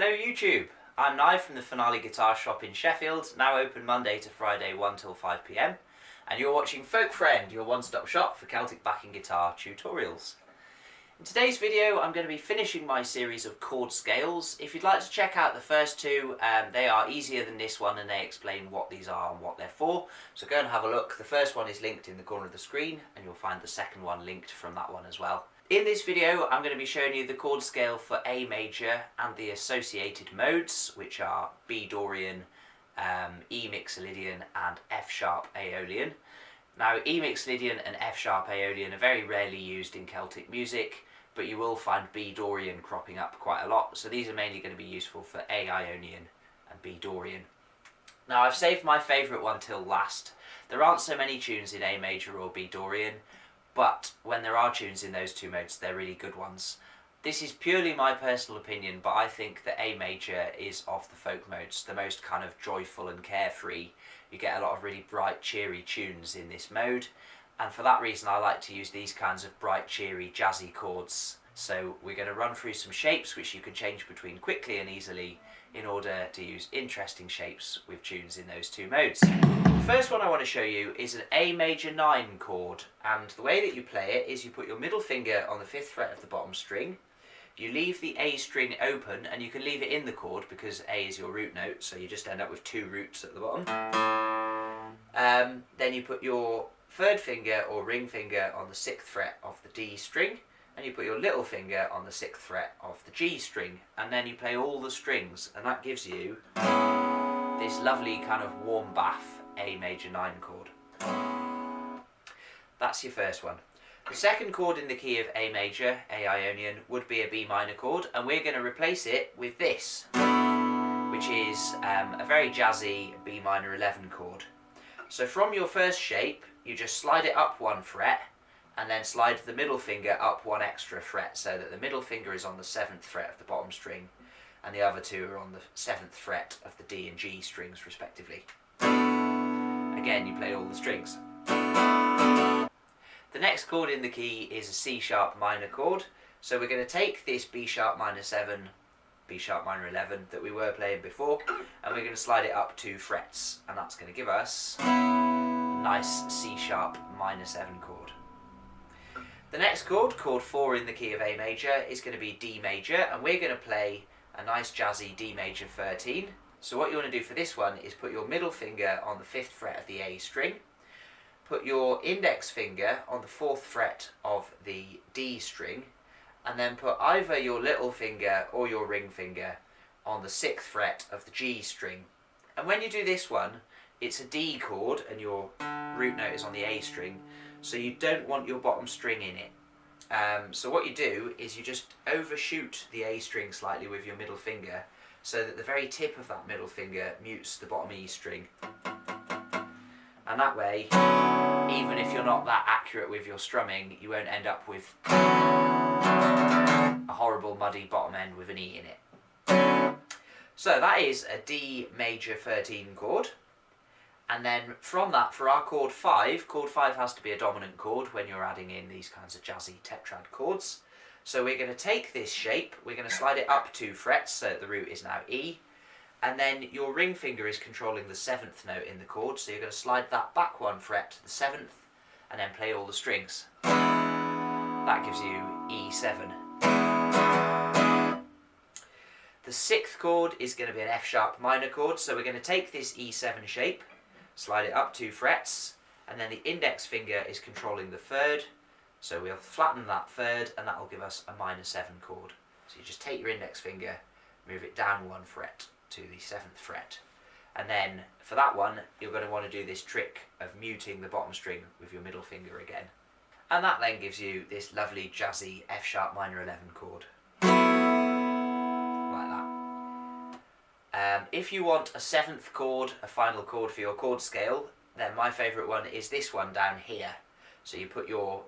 Hello YouTube, I'm Nye from the Finale Guitar Shop in Sheffield, now open Monday to Friday 1 till 5 PM, and you're watching Folk Friend, your one-stop shop for Celtic backing guitar tutorials. In today's video I'm going to be finishing my series of chord scales. If you'd like to check out the first two, they are easier than this one and they explain what these are and what they're for, so go and have a look. The first one is linked in the corner of the screen and you'll find the second one linked from that one as well. In this video I'm going to be showing you the chord scale for A major and the associated modes, which are B dorian, E mixolydian and F sharp aeolian. Now E mixolydian and F sharp aeolian are very rarely used in Celtic music, but you will find B dorian cropping up quite a lot, so these are mainly going to be useful for A ionian and B dorian. Now I've saved my favourite one till last. There aren't so many tunes in A major or B dorian, but when there are tunes in those two modes, they're really good ones. This is purely my personal opinion, but I think that A major is, of the folk modes, the most kind of joyful and carefree. You get a lot of really bright, cheery tunes in this mode, and for that reason I like to use these kinds of bright, cheery, jazzy chords. So we're going to run through some shapes which you can change between quickly and easily in order to use interesting shapes with tunes in those two modes. The first one I want to show you is an A major 9 chord, and the way that you play it is you put your middle finger on the 5th fret of the bottom string, you leave the A string open, and you can leave it in the chord because A is your root note, so you just end up with two roots at the bottom. Then you put your 3rd finger or ring finger on the 6th fret of the D string, and you put your little finger on the 6th fret of the G string, and then you play all the strings, and that gives you this lovely kind of warm bath A major 9 chord. That's your first one. The second chord in the key of A major, A ionian, would be a B minor chord, and we're going to replace it with this, which is a very jazzy B minor 11 chord. So from your first shape, you just slide it up 1 fret, and then slide the middle finger up 1 extra fret, so that the middle finger is on the 7th fret of the bottom string, and the other two are on the 7th fret of the D and G strings respectively. Again, you play all the strings. The next chord in the key is a C sharp minor chord, so we're going to take this B sharp minor 7, B sharp minor 11 that we were playing before, and we're going to slide it up 2 frets, and that's going to give us a nice C sharp minor 7 chord. The next chord, chord 4 in the key of A major, is going to be D major, and we're going to play a nice jazzy D major 13. So what you want to do for this one is put your middle finger on the 5th fret of the A string, put your index finger on the 4th fret of the D string, and then put either your little finger or your ring finger on the 6th fret of the G string. And when you do this one, it's a D chord and your root note is on the A string, so you don't want your bottom string in it. So what you do is you just overshoot the A string slightly with your middle finger, so that the very tip of that middle finger mutes the bottom E string. And that way, even if you're not that accurate with your strumming, you won't end up with a horrible muddy bottom end with an E in it. So that is a D major 13 chord. And then from that, for our chord 5 has to be a dominant chord when you're adding in these kinds of jazzy tetrad chords. So we're going to take this shape, we're going to slide it up 2 frets, so the root is now E, and then your ring finger is controlling the 7th note in the chord, so you're going to slide that back 1 fret to the 7th, and then play all the strings. That gives you E7. The 6th chord is going to be an F sharp minor chord, so we're going to take this E7 shape, slide it up 2 frets, and then the index finger is controlling the 3rd, so we'll flatten that 3rd, and that will give us a minor 7 chord. So you just take your index finger, move it down 1 fret to the 7th fret, and then for that one you're going to want to do this trick of muting the bottom string with your middle finger again, and that then gives you this lovely jazzy F sharp minor 11 chord. Like that. If you want a 7th chord, a final chord for your chord scale, then my favourite one is this one down here. So you put your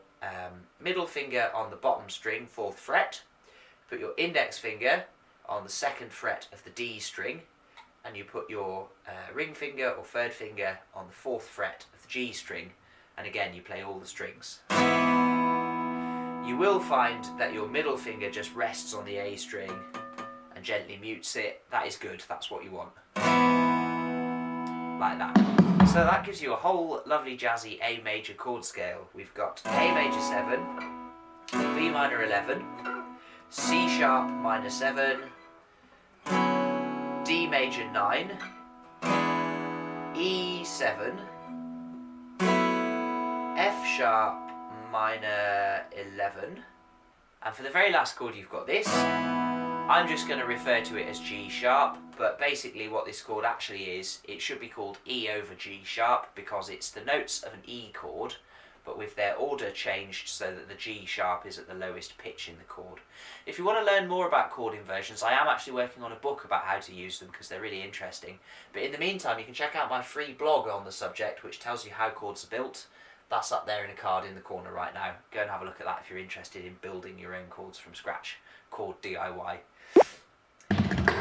middle finger on the bottom string, 4th fret, put your index finger on the 2nd fret of the D string, and you put your ring finger or 3rd finger on the 4th fret of the G string, and again you play all the strings. You will find that your middle finger just rests on the A string, and and gently mutes it, that is good, that's what you want. Like that. So that gives you a whole lovely jazzy A major chord scale. We've got A major 7, B minor 11, C sharp minor 7, D major 9, E7, F sharp minor 11, and for the very last chord you've got this. I'm just going to refer to it as G sharp, but basically what this chord actually is, it should be called E over G sharp because it's the notes of an E chord, but with their order changed so that the G sharp is at the lowest pitch in the chord. If you want to learn more about chord inversions, I am actually working on a book about how to use them because they're really interesting. But in the meantime, you can check out my free blog on the subject, which tells you how chords are built. That's up there in a card in the corner right now. Go and have a look at that if you're interested in building your own chords from scratch. Chord DIY.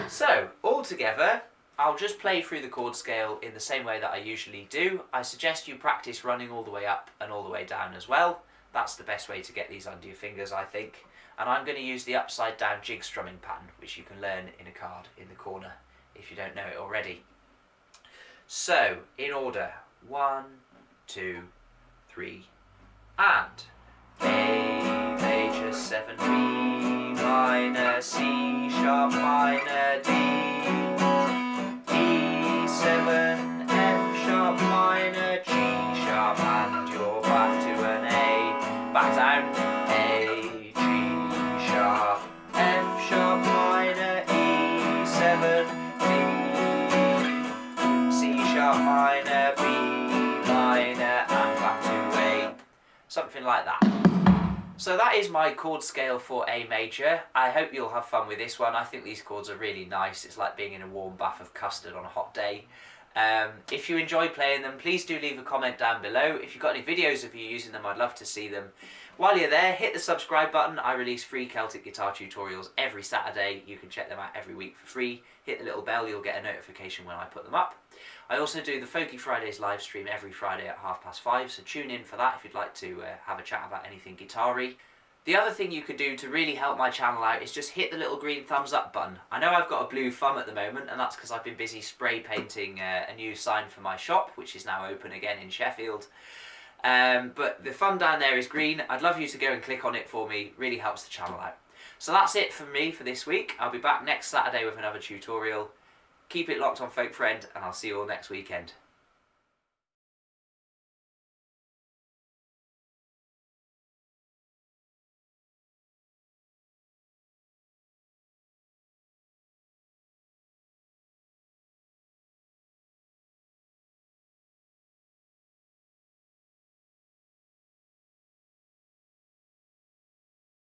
So, all together, I'll just play through the chord scale in the same way that I usually do. I suggest you practice running all the way up and all the way down as well. That's the best way to get these under your fingers, I think. And I'm going to use the upside down jig strumming pattern, which you can learn in a card in the corner if you don't know it already. So, in order, 1, 2, 3, and A major 7, B minor, C sharp minor, D, E7, F sharp minor, G sharp, and you're back to an A, back down, A, G sharp, F sharp minor, E7, D, C sharp minor, B minor, and back to A, something like that. So that is my chord scale for A major. I hope you'll have fun with this one. I think these chords are really nice. It's like being in a warm bath of custard on a hot day. If you enjoy playing them, please do leave a comment down below. If you've got any videos of you using them, I'd love to see them. While you're there, hit the subscribe button. I release free Celtic guitar tutorials every Saturday. You can check them out every week for free. Hit the little bell, you'll get a notification when I put them up. I also do the Folky Fridays live stream every Friday at 5:30, so tune in for that if you'd like to have a chat about anything guitar-y. The other thing you can do to really help my channel out is just hit the little green thumbs up button. I know I've got a blue thumb at the moment, and that's because I've been busy spray painting a new sign for my shop, which is now open again in Sheffield. But the thumb down there is green. I'd love you to go and click on it for me. Really helps the channel out. So that's it from me for this week. I'll be back next Saturday with another tutorial. Keep it locked on Folk Friend, and I'll see you all next weekend.